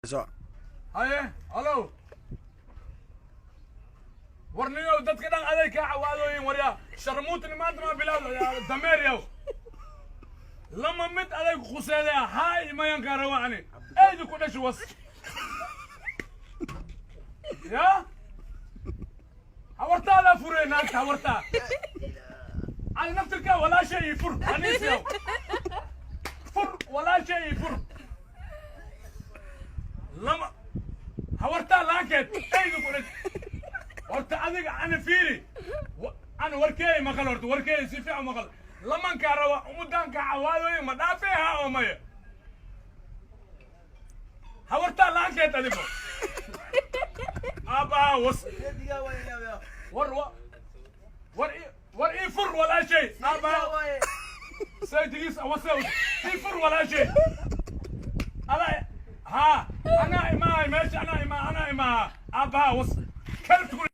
So. haye halo warniyo dadka dhan aday ka cawaadooyin warya sharmuutni maanta ma bilaawda dameeryow lama mid aday ku khuseeday hay mayan ka rawani aydu ku dhashay was ya hawarta la furena hawarta ay naftirka wala shay fur anisyo fur wala shay fur لما حورتها لاكت ايدو قلت قلت ادق انا فيري انا وركي ما قلت وركي سيفي ما قلت لما كاروا ومدان كعوالي ما دافعها او ماي حورتها لاكت ادق ابا وص ور اي فر ولا شيء ابا سيدي وصل فر ولا شيء ها انا امام ماشي انا امام ابا وص كلب